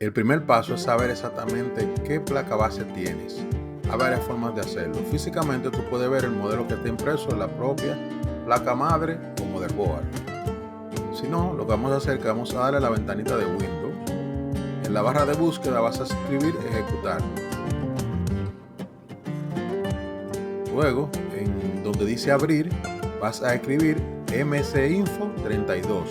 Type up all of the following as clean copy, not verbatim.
El primer paso es saber exactamente qué placa base tienes. Hay varias formas de hacerlo. Físicamente tú puedes ver el modelo que está impreso en la propia placa madre o motherboard. Si no, lo que vamos a hacer es que vamos a darle a la ventanita de Windows. En la barra de búsqueda vas a escribir ejecutar. Luego, en donde dice abrir, vas a escribir mcinfo 32.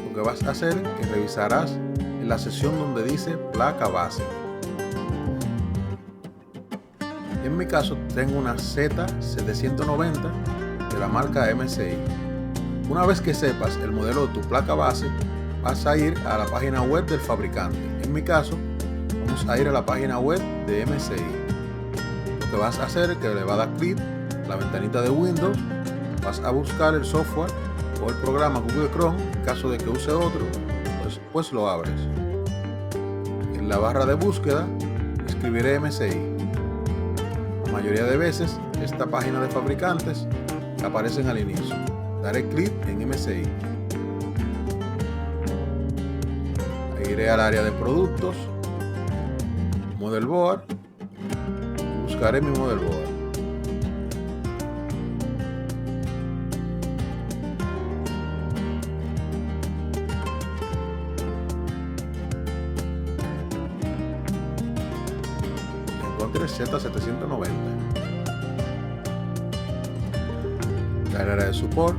Lo que vas a hacer es que revisarás en la sección donde dice placa base. En mi caso tengo una Z790 de la marca MSI. Una vez que sepas el modelo de tu placa base, vas a ir a la página web del fabricante. En mi caso, vamos a ir a la página web de MSI. Lo que vas a hacer es que le vas a dar clic a la ventanita de Windows, vas a buscar el software o el programa Google Chrome. En caso de que use otro, pues lo abres. En la barra de búsqueda escribiré MSI. La mayoría de veces esta página de fabricantes aparecen al inicio. Daré clic en MSI. Iré al área de productos, motherboard, y buscaré mi motherboard. Encontré Z790. La área de support.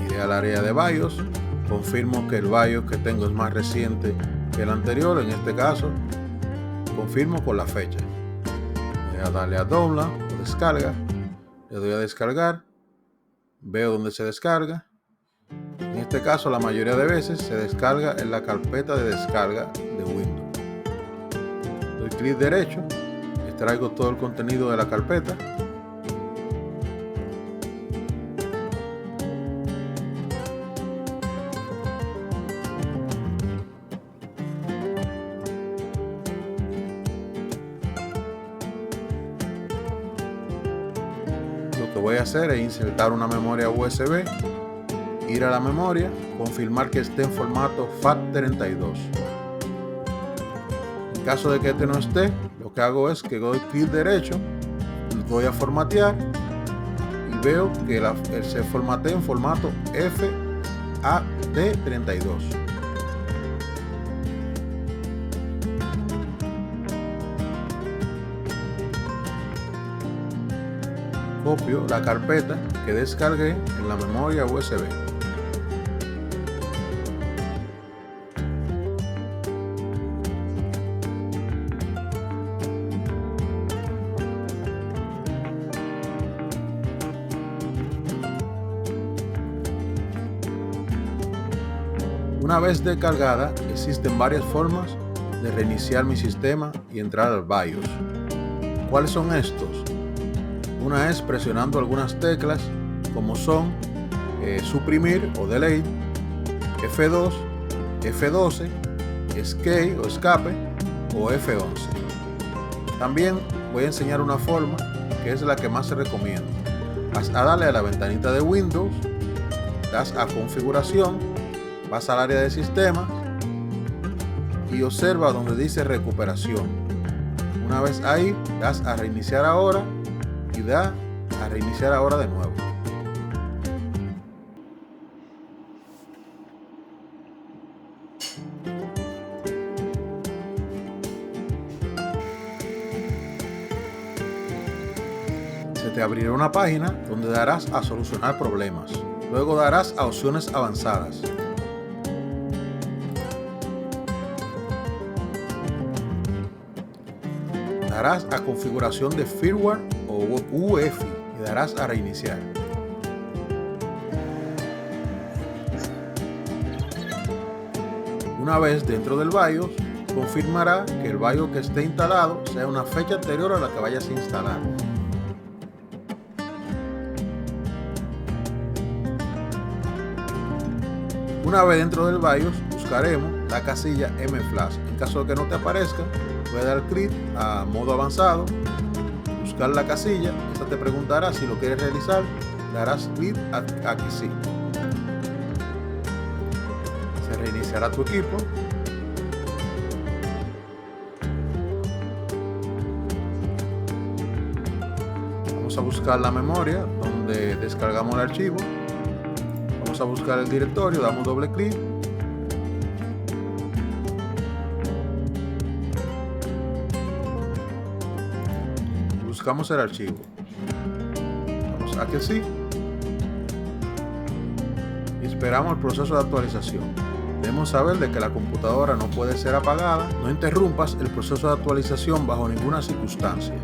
Iré al área de BIOS. Confirmo que el BIOS que tengo es más reciente que el anterior. En este caso, confirmo con la fecha. Voy a darle a download o descarga. Le doy a descargar. Veo dónde se descarga. En este caso, la mayoría de veces se descarga en la carpeta de descarga de Windows. Doy clic derecho, extraigo todo el contenido de la carpeta. Lo que voy a hacer es insertar una memoria USB. Ir a la memoria, confirmar que esté en formato FAT32. En caso de que este no esté, lo que hago es que doy clic derecho, voy a formatear y veo que se formatea en formato FAT32. Copio la carpeta que descargué en la memoria USB. Una vez descargada, existen varias formas de reiniciar mi sistema y entrar al BIOS. ¿Cuáles son estos? Una es presionando algunas teclas como son suprimir o delete, F2, F12, escape o escape o F11. También voy a enseñar una forma que es la que más se recomienda. Vas a darle a la ventanita de Windows, das a configuración, vas al área de sistemas y observa donde dice recuperación. Una vez ahí, das a reiniciar ahora y da a reiniciar ahora de nuevo. Se te abrirá una página donde darás a solucionar problemas. Luego darás a opciones avanzadas. Darás a configuración de firmware o UEFI y darás a reiniciar. Una vez dentro del BIOS, confirmará que el BIOS que esté instalado sea una fecha anterior a la que vayas a instalar. Una vez dentro del BIOS, buscaremos la casilla M-Flash. En caso de que no te aparezca, voy a dar clic a modo avanzado, buscar la casilla. Esta te preguntará si lo quieres realizar. Darás clic a que sí. Se reiniciará tu equipo. Vamos a buscar la memoria donde descargamos el archivo. Vamos a buscar el directorio, damos doble clic. Buscamos el archivo. Damos a que sí. Y esperamos el proceso de actualización. Debemos saber de que la computadora no puede ser apagada. No interrumpas el proceso de actualización bajo ninguna circunstancia.